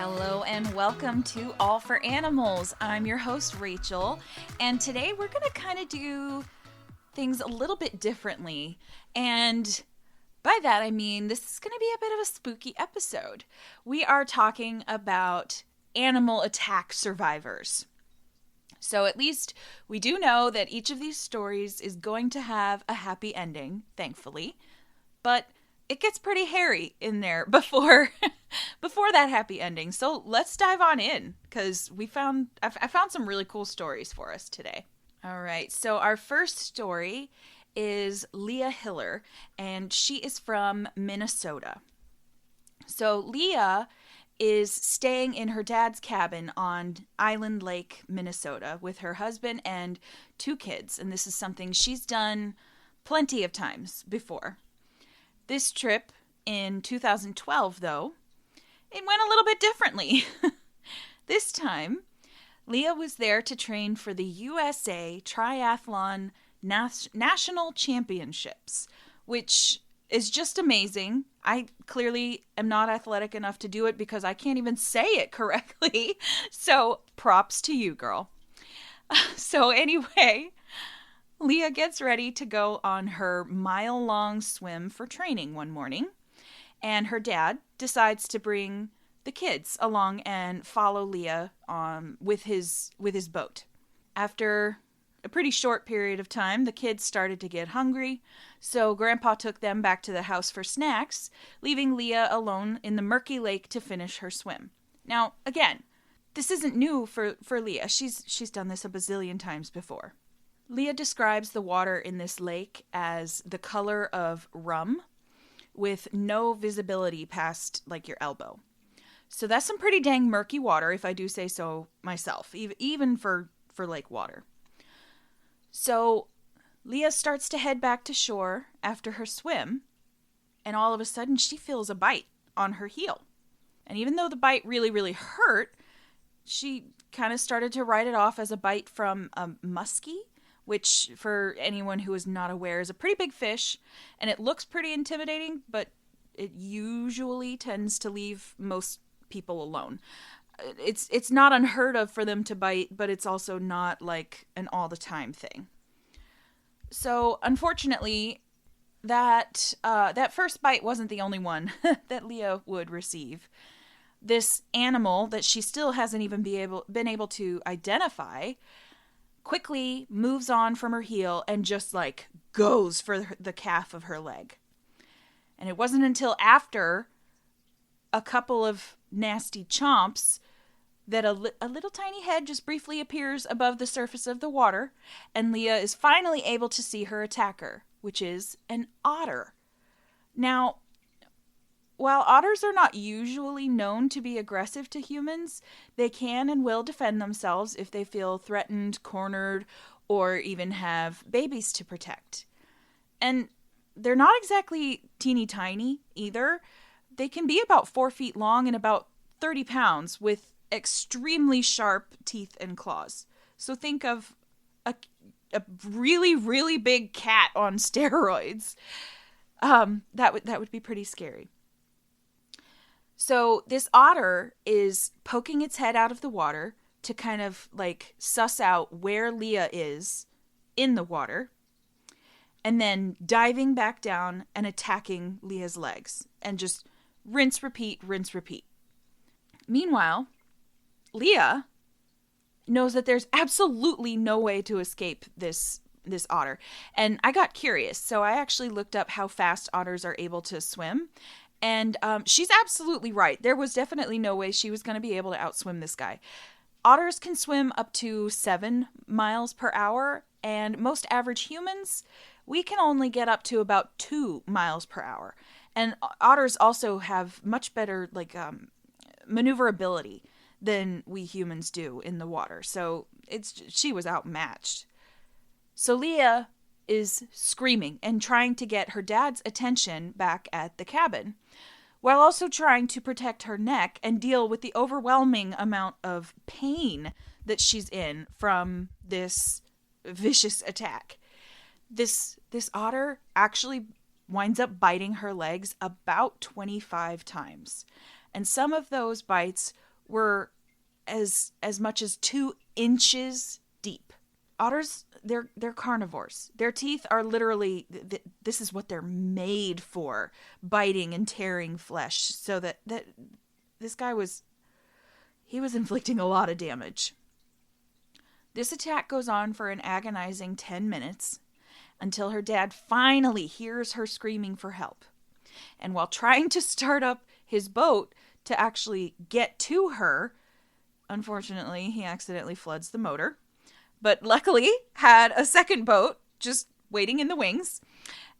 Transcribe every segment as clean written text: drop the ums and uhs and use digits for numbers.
Hello and welcome to All for Animals. I'm your host, Rachel, and today we're going to kind of do things a little bit differently. And by that I mean this is going to be a bit of a spooky episode. We are talking about animal attack survivors. So at least we do know that each of these stories is going to have a happy ending, thankfully. But it gets pretty hairy in there before that happy ending. So let's dive on in, because I found some really cool stories for us today. All right, so our first story is Leah Hiller, and she is from Minnesota. So Leah is staying in her dad's cabin on Island Lake, Minnesota, with her husband and 2 kids, and this is something she's done plenty of times before. This trip in 2012, though, it went a little bit differently. This time, Leah was there to train for the USA Triathlon National Championships, which is just amazing. I clearly am not athletic enough to do it because I can't even say it correctly. So props to you, girl. So anyway, Leah gets ready to go on her mile-long swim for training one morning, and her dad decides to bring the kids along and follow Leah with his boat. After a pretty short period of time, the kids started to get hungry, so Grandpa took them back to the house for snacks, leaving Leah alone in the murky lake to finish her swim. Now, again, this isn't new for Leah. She's done this a bazillion times before. Leah describes the water in this lake as the color of rum with no visibility past like your elbow. So that's some pretty dang murky water, if I do say so myself, even for lake water. So Leah starts to head back to shore after her swim, and all of a sudden she feels a bite on her heel. And even though the bite really, really hurt, she kind of started to write it off as a bite from a muskie, which, for anyone who is not aware, is a pretty big fish, and it looks pretty intimidating, but it usually tends to leave most people alone. It's not unheard of for them to bite, but it's also not like an all-the-time thing. So, unfortunately, that first bite wasn't the only one that Leah would receive. This animal that she still hasn't even been able to identify quickly moves on from her heel and just like goes for the calf of her leg. And it wasn't until after a couple of nasty chomps that a little tiny head just briefly appears above the surface of the water, and Leah is finally able to see her attacker, which is an otter. Now, while otters are not usually known to be aggressive to humans, they can and will defend themselves if they feel threatened, cornered, or even have babies to protect. And they're not exactly teeny tiny either. They can be about 4 feet long and about 30 pounds with extremely sharp teeth and claws. So think of a really, really big cat on steroids. That would be pretty scary. So this otter is poking its head out of the water to kind of like suss out where Leah is in the water, and then diving back down and attacking Leah's legs, and just rinse, repeat, rinse, repeat. Meanwhile, Leah knows that there's absolutely no way to escape this otter. And I got curious, so I actually looked up how fast otters are able to swim. And she's absolutely right. There was definitely no way she was going to be able to outswim this guy. Otters can swim up to 7 miles per hour, and most average humans, we can only get up to about 2 miles per hour. And otters also have much better maneuverability than we humans do in the water. So she was outmatched. So Leah is screaming and trying to get her dad's attention back at the cabin, while also trying to protect her neck and deal with the overwhelming amount of pain that she's in from this vicious attack. This otter actually winds up biting her legs about 25 times. And some of those bites were as much as 2 inches deep. Otters, they're carnivores. Their teeth are literally, this is what they're made for, biting and tearing flesh. So that this guy was inflicting a lot of damage. This attack goes on for an agonizing 10 minutes until her dad finally hears her screaming for help. And while trying to start up his boat to actually get to her, unfortunately, he accidentally floods the motor. But luckily had a second boat just waiting in the wings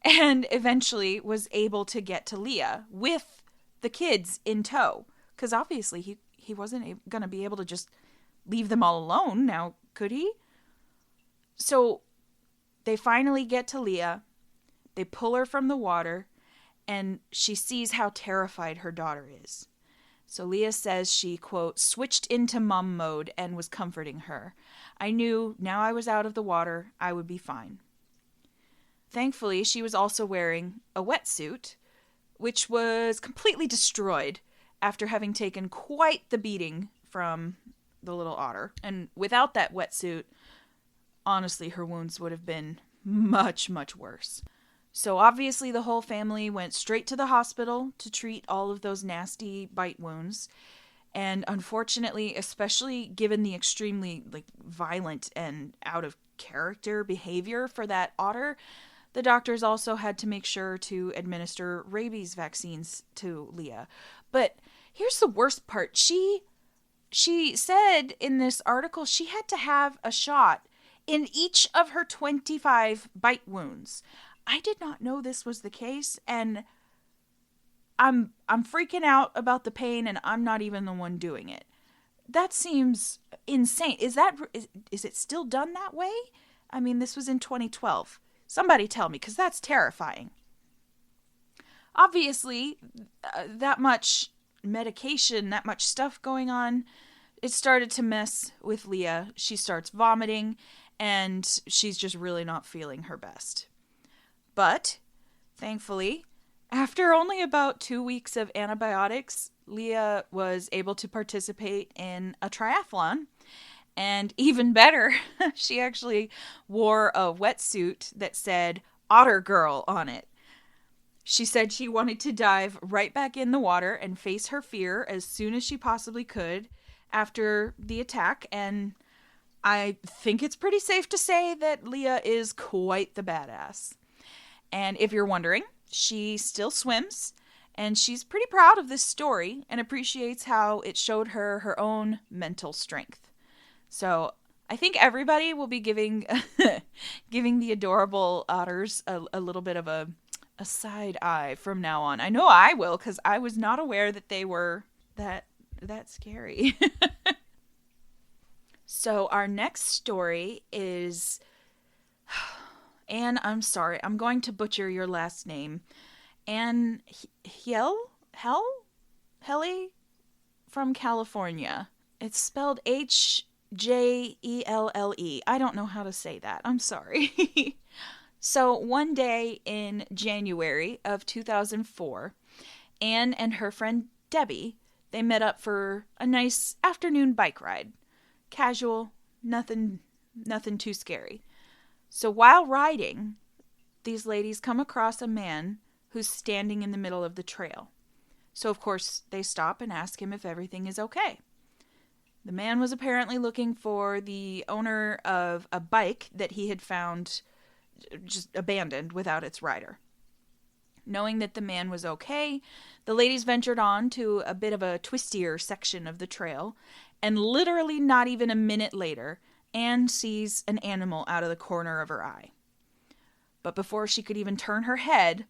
and eventually was able to get to Leah with the kids in tow. Because obviously he wasn't going to be able to just leave them all alone now, could he? So they finally get to Leah. They pull her from the water and she sees how terrified her daughter is. So Leah says she, quote, switched into mom mode and was comforting her. I knew now I was out of the water, I would be fine. Thankfully, she was also wearing a wetsuit, which was completely destroyed after having taken quite the beating from the little otter. And without that wetsuit, honestly, her wounds would have been much, much worse. So obviously the whole family went straight to the hospital to treat all of those nasty bite wounds. And unfortunately, especially given the extremely violent and out of character behavior for that otter, the doctors also had to make sure to administer rabies vaccines to Leah. But here's the worst part. She said in this article she had to have a shot in each of her 25 bite wounds. I did not know this was the case, and I'm freaking out about the pain, and I'm not even the one doing it. That seems insane. Is it still done that way? I mean, this was in 2012. Somebody tell me, because that's terrifying. Obviously, that much medication, that much stuff going on, it started to mess with Leah. She starts vomiting, and she's just really not feeling her best. But, thankfully, after only about 2 weeks of antibiotics, Leah was able to participate in a triathlon. And even better, she actually wore a wetsuit that said Otter Girl on it. She said she wanted to dive right back in the water and face her fear as soon as she possibly could after the attack. And I think it's pretty safe to say that Leah is quite the badass. And if you're wondering, she still swims, and she's pretty proud of this story and appreciates how it showed her her own mental strength. So I think everybody will be giving the adorable otters a little bit of a side eye from now on. I know I will, because I was not aware that they were that scary. So our next story is... Anne, I'm sorry, I'm going to butcher your last name. Anne Hjelle from California. It's spelled Hjelle. I don't know how to say that. I'm sorry. So one day in January of 2004, Anne and her friend Debbie, they met up for a nice afternoon bike ride. Casual, nothing too scary. So while riding, these ladies come across a man who's standing in the middle of the trail. So of course they stop and ask him if everything is okay. The man was apparently looking for the owner of a bike that he had found just abandoned without its rider. Knowing that the man was okay, the ladies ventured on to a bit of a twistier section of the trail, and literally not even a minute later, Anne sees an animal out of the corner of her eye. But before she could even turn her head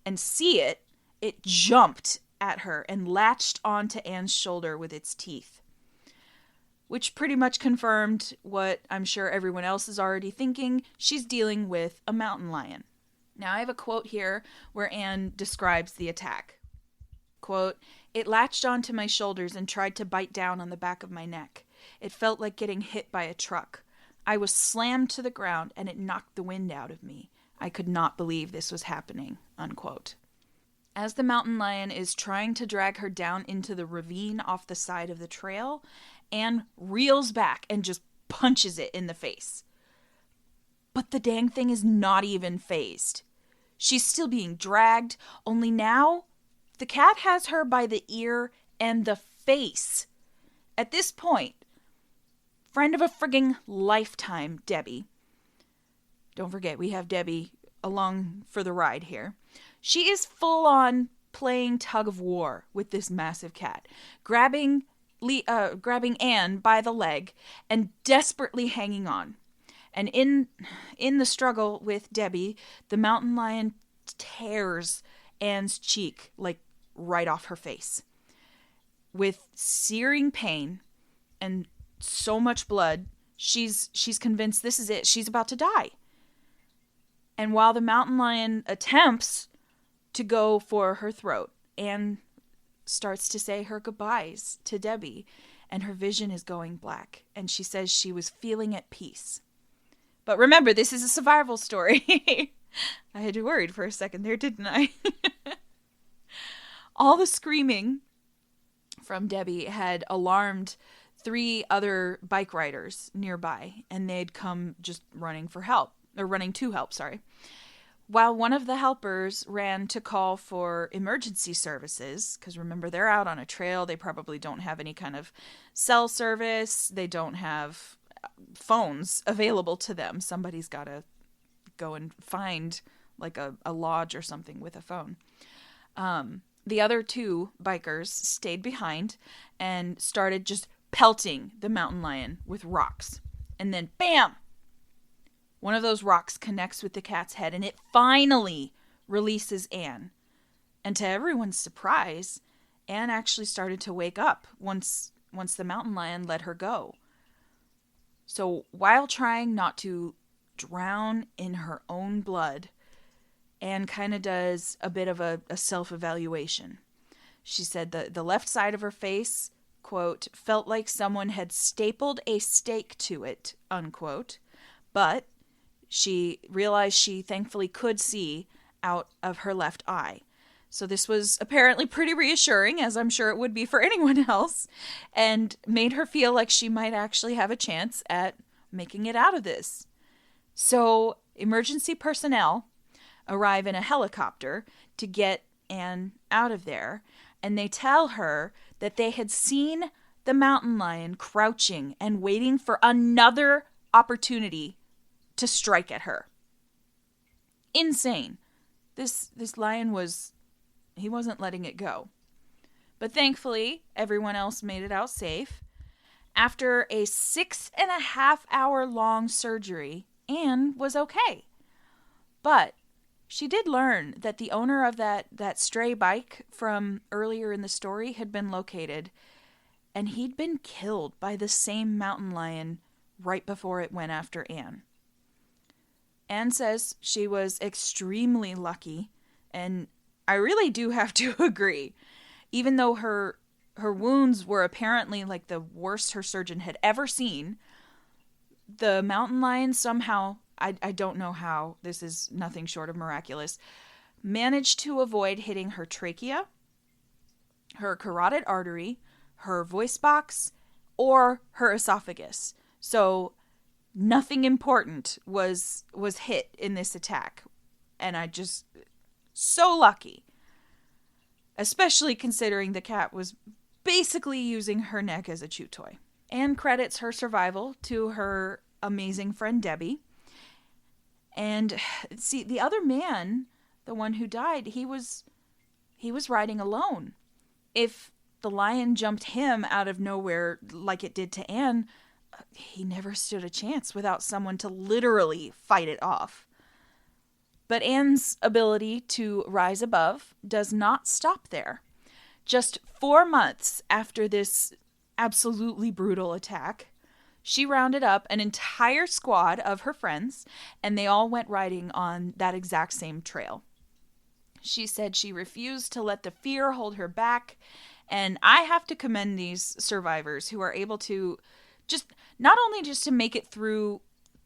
and see it, it jumped at her and latched onto Anne's shoulder with its teeth. Which pretty much confirmed what I'm sure everyone else is already thinking. She's dealing with a mountain lion. Now I have a quote here where Anne describes the attack. Quote, "It latched onto my shoulders and tried to bite down on the back of my neck. It felt like getting hit by a truck. I was slammed to the ground and it knocked the wind out of me. I could not believe this was happening." Unquote. As the mountain lion is trying to drag her down into the ravine off the side of the trail, Anne reels back and just punches it in the face. But the dang thing is not even fazed. She's still being dragged, only now the cat has her by the ear and the face. At this point, friend of a frigging lifetime, Debbie. Don't forget, we have Debbie along for the ride here. She is full on playing tug of war with this massive cat, grabbing Anne by the leg and desperately hanging on. And in the struggle with Debbie, the mountain lion tears Anne's cheek, like right off her face. With searing pain and so much blood, she's convinced this is it. She's about to die. And while the mountain lion attempts to go for her throat, Anne starts to say her goodbyes to Debbie, and her vision is going black. And she says she was feeling at peace. But remember, this is a survival story. I had you worried for a second there, didn't I? All the screaming from Debbie had alarmed 3 other bike riders nearby, and they'd come just running to help. While one of the helpers ran to call for emergency services, because remember, they're out on a trail, they probably don't have any kind of cell service, they don't have phones available to them. Somebody's got to go and find like a lodge or something with a phone. The other 2 bikers stayed behind and started just pelting the mountain lion with rocks. And then, bam! One of those rocks connects with the cat's head, and it finally releases Anne. And to everyone's surprise, Anne actually started to wake up once the mountain lion let her go. So while trying not to drown in her own blood, Anne kind of does a bit of a self-evaluation. She said the left side of her face, quote, felt like someone had stapled a stake to it, unquote, but she realized she thankfully could see out of her left eye. So this was apparently pretty reassuring, as I'm sure it would be for anyone else, and made her feel like she might actually have a chance at making it out of this. So emergency personnel arrive in a helicopter to get Anne out of there, and they tell her that they had seen the mountain lion crouching and waiting for another opportunity to strike at her. Insane. This lion he wasn't letting it go. But thankfully, everyone else made it out safe. After a 6.5-hour long surgery, Anne was okay. But she did learn that the owner of that stray bike from earlier in the story had been located, and he'd been killed by the same mountain lion right before it went after Anne. Anne says she was extremely lucky, and I really do have to agree. Even though her wounds were apparently like the worst her surgeon had ever seen, the mountain lion somehow, I don't know how, this is nothing short of miraculous, managed to avoid hitting her trachea, her carotid artery, her voice box, or her esophagus. So nothing important was hit in this attack. And I just, so lucky. Especially considering the cat was basically using her neck as a chew toy. Anne credits her survival to her amazing friend Debbie. And see, the other man, the one who died, he was riding alone. If the lion jumped him out of nowhere like it did to Anne, he never stood a chance without someone to literally fight it off. But Anne's ability to rise above does not stop there. Just 4 months after this absolutely brutal attack, she rounded up an entire squad of her friends, and they all went riding on that exact same trail. She said she refused to let the fear hold her back, and I have to commend these survivors who are able to not only to make it through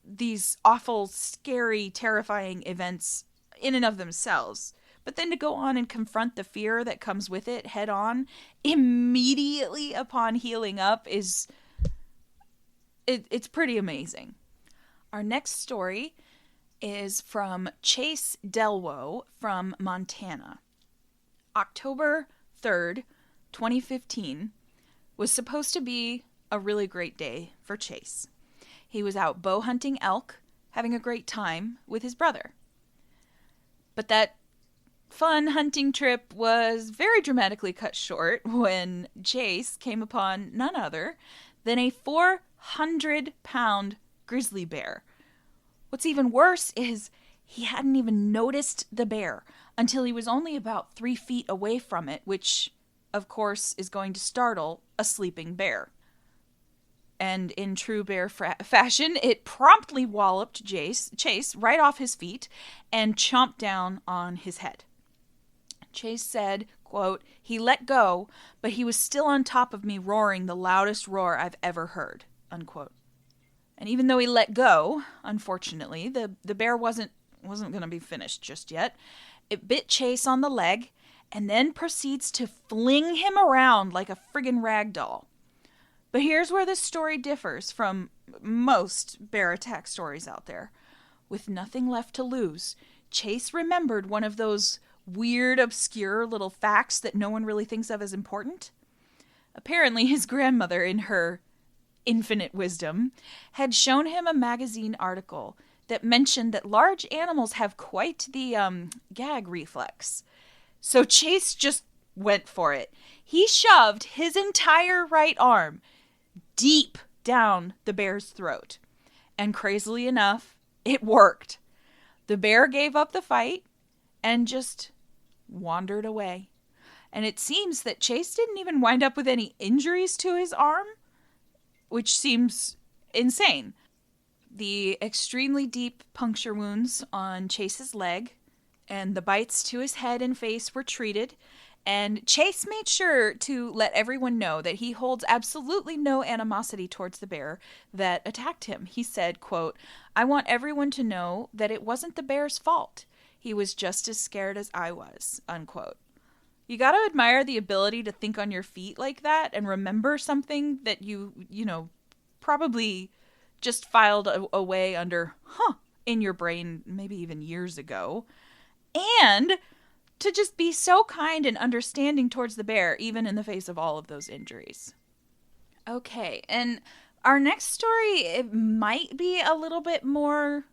these awful, scary, terrifying events in and of themselves, but then to go on and confront the fear that comes with it head on immediately upon healing up it's pretty amazing. Our next story is from Chase Dellwo from Montana. October 3rd, 2015 was supposed to be a really great day for Chase. He was out bow hunting elk, having a great time with his brother. But that fun hunting trip was very dramatically cut short when Chase came upon none other than a 400-pound grizzly bear. What's even worse is he hadn't even noticed the bear until he was only about 3 feet away from it, which, of course, is going to startle a sleeping bear. And in true bear fashion, it promptly walloped Chase right off his feet and chomped down on his head. Chase said, quote, "He let go, but he was still on top of me roaring the loudest roar I've ever heard," unquote. And even though he let go, unfortunately, the bear wasn't going to be finished just yet. It bit Chase on the leg and then proceeds to fling him around like a friggin' rag doll. But here's where this story differs from most bear attack stories out there. With nothing left to lose, Chase remembered one of those weird, obscure little facts that no one really thinks of as important. Apparently, his grandmother, in her infinite wisdom, had shown him a magazine article that mentioned that large animals have quite the gag reflex. So Chase just went for it. He shoved his entire right arm deep down the bear's throat. And crazily enough, it worked. The bear gave up the fight and just wandered away. And it seems that Chase didn't even wind up with any injuries to his arm, which seems insane. The extremely deep puncture wounds on Chase's leg and the bites to his head and face were treated, and Chase made sure to let everyone know that he holds absolutely no animosity towards the bear that attacked him. He said, quote, "I want everyone to know that it wasn't the bear's fault. He was just as scared as I was," unquote. You got to admire the ability to think on your feet like that and remember something that you probably just filed away under, in your brain maybe even years ago. And to just be so kind and understanding towards the bear, even in the face of all of those injuries. Okay, and our next story, it might be a little bit more,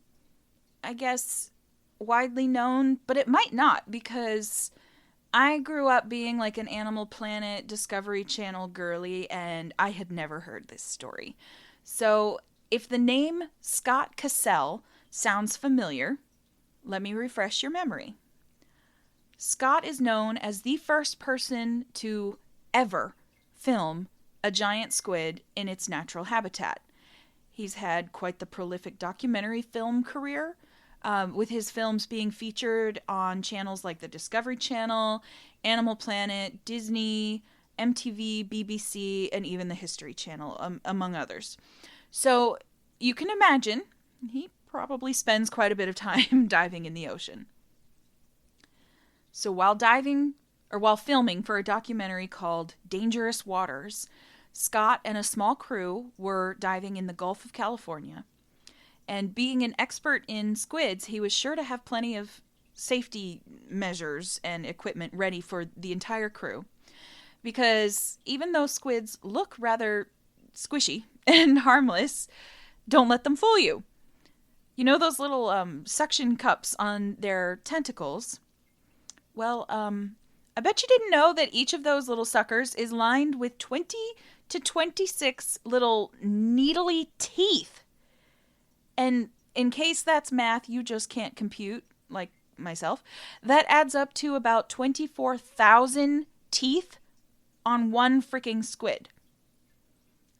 I guess, widely known, but it might not, because I grew up being like an Animal Planet, Discovery Channel girly, and I had never heard this story. So if the name Scott Cassell sounds familiar, let me refresh your memory. Scott is known as the first person to ever film a giant squid in its natural habitat. He's had quite the prolific documentary film career, with his films being featured on channels like the Discovery Channel, Animal Planet, Disney, MTV, BBC, and even the History Channel, among others. So you can imagine he probably spends quite a bit of time diving in the ocean. So while filming for a documentary called Dangerous Waters, Scott and a small crew were diving in the Gulf of California. And being an expert in squids, he was sure to have plenty of safety measures and equipment ready for the entire crew. Because even though squids look rather squishy and harmless, don't let them fool you. You know those little suction cups on their tentacles? Well, I bet you didn't know that each of those little suckers is lined with 20 to 26 little needly teeth. And in case that's math you just can't compute, like myself, that adds up to about 24,000 teeth on one freaking squid.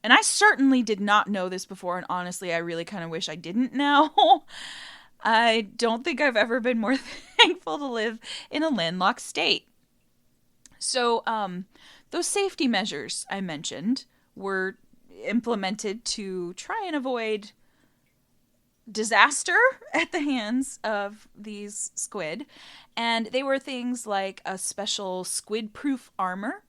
And I certainly did not know this before, and honestly, I really kind of wish I didn't now. I don't think I've ever been more thankful to live in a landlocked state. So, those safety measures I mentioned were implemented to try and avoid disaster at the hands of these squid. And they were things like a special squid-proof armor,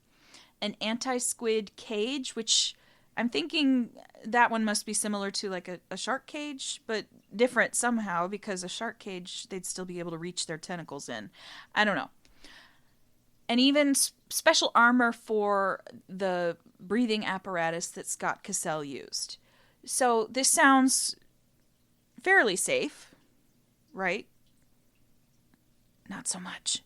an anti-squid cage, which I'm thinking that one must be similar to like a shark cage, but different somehow, because a shark cage, they'd still be able to reach their tentacles in. I don't know. And even special armor for the breathing apparatus that Scott Cassell used. So this sounds fairly safe, right? Not so much.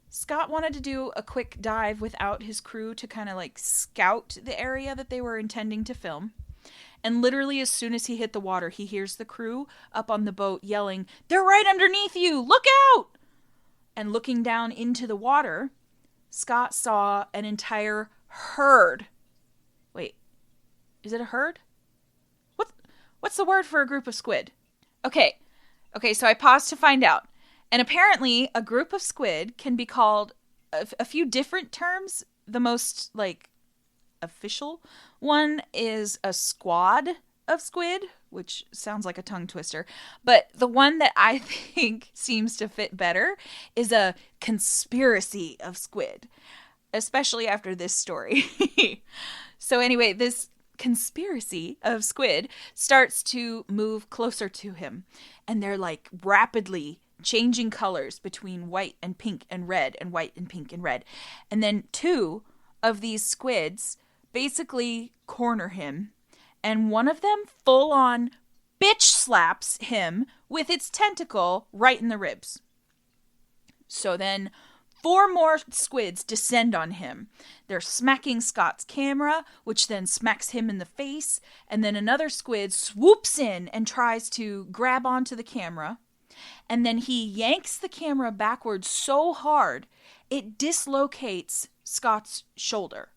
Scott wanted to do a quick dive without his crew to kind of like scout the area that they were intending to film. And literally as soon as he hit the water, he hears the crew up on the boat yelling, "They're right underneath you! Look out!" And looking down into the water, Scott saw an entire herd. Wait, is it a herd? What's the word for a group of squid? Okay, so I paused to find out. And apparently a group of squid can be called a few different terms. The most, like, official one is a squad of squid, which sounds like a tongue twister. But the one that I think seems to fit better is a conspiracy of squid, especially after this story. So anyway, this conspiracy of squid starts to move closer to him, and they're like rapidly changing colors between white and pink and red and white and pink and red. And then two of these squids basically corner him, and one of them full on bitch slaps him with its tentacle right in the ribs. So then 4 more squids descend on him. They're smacking Scott's camera, which then smacks him in the face. And then another squid swoops in and tries to grab onto the camera. And then he yanks the camera backwards so hard, it dislocates Scott's shoulder.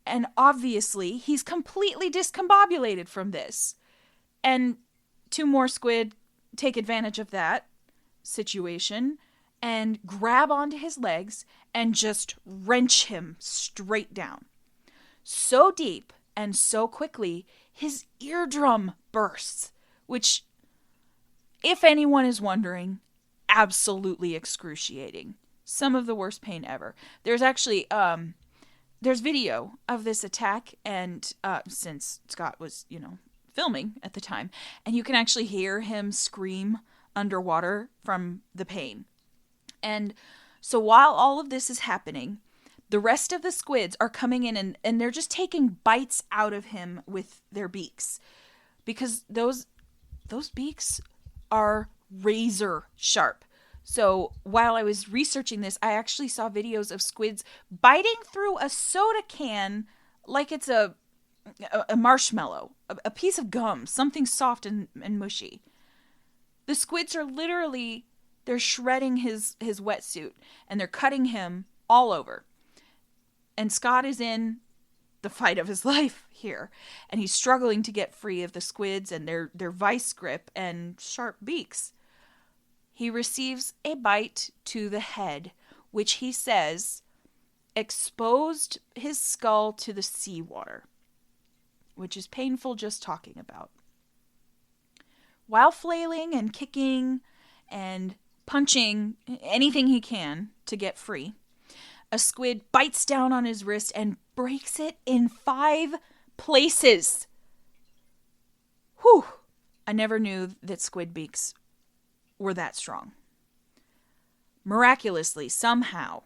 And obviously, he's completely discombobulated from this. And 2 more squid take advantage of that situation and grab onto his legs and just wrench him straight down. So deep and so quickly, his eardrum bursts, which, if anyone is wondering, absolutely excruciating. Some of the worst pain ever. There's actually, there's video of this attack, and since Scott was, filming at the time, and you can actually hear him scream underwater from the pain. And so while all of this is happening, the rest of the squids are coming in and they're just taking bites out of him with their beaks. Because those beaks are razor sharp. So while I was researching this, I actually saw videos of squids biting through a soda can like it's a marshmallow, a piece of gum, something soft and mushy. The squids are literally, they're shredding his wetsuit, and they're cutting him all over. And Scott is in the fight of his life here, and he's struggling to get free of the squids and their vice grip and sharp beaks. He receives a bite to the head, which he says exposed his skull to the seawater, which is painful just talking about. While flailing and kicking and punching anything he can to get free, a squid bites down on his wrist and breaks it in 5 places. Whew! I never knew that squid beaks were that strong. Miraculously, somehow,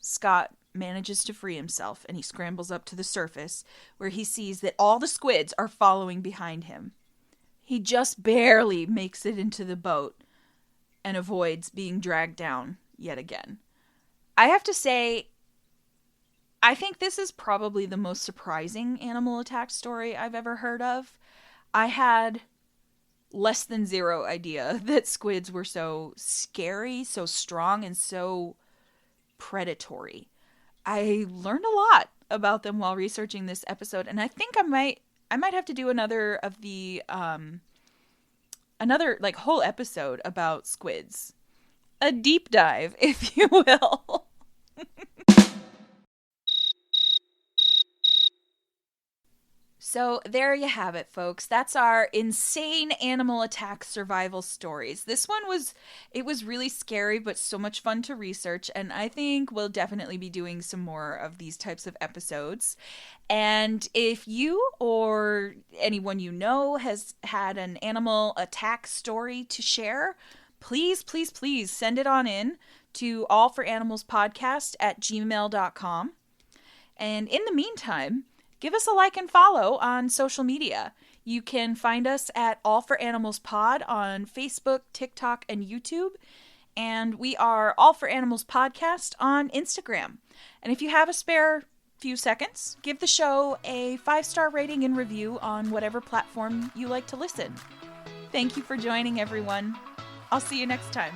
Scott manages to free himself, and he scrambles up to the surface, where he sees that all the squids are following behind him. He just barely makes it into the boat and avoids being dragged down yet again. I have to say, I think this is probably the most surprising animal attack story I've ever heard of. I had less than 0 idea that squids were so scary, so strong, and so predatory. I learned a lot about them while researching this episode, and I think I might have to do another of the another like whole episode about squids. A deep dive, if you will. So there you have it, folks. That's our insane animal attack survival stories. This one was really scary, but so much fun to research, and I think we'll definitely be doing some more of these types of episodes. And if you or anyone you know has had an animal attack story to share, please, please, please send it on in to allforanimalspodcast@gmail.com. And in the meantime, give us a like and follow on social media. You can find us at All for Animals Pod on Facebook, TikTok, and YouTube. And we are All for Animals Podcast on Instagram. And if you have a spare few seconds, give the show a 5-star rating and review on whatever platform you like to listen. Thank you for joining, everyone. I'll see you next time.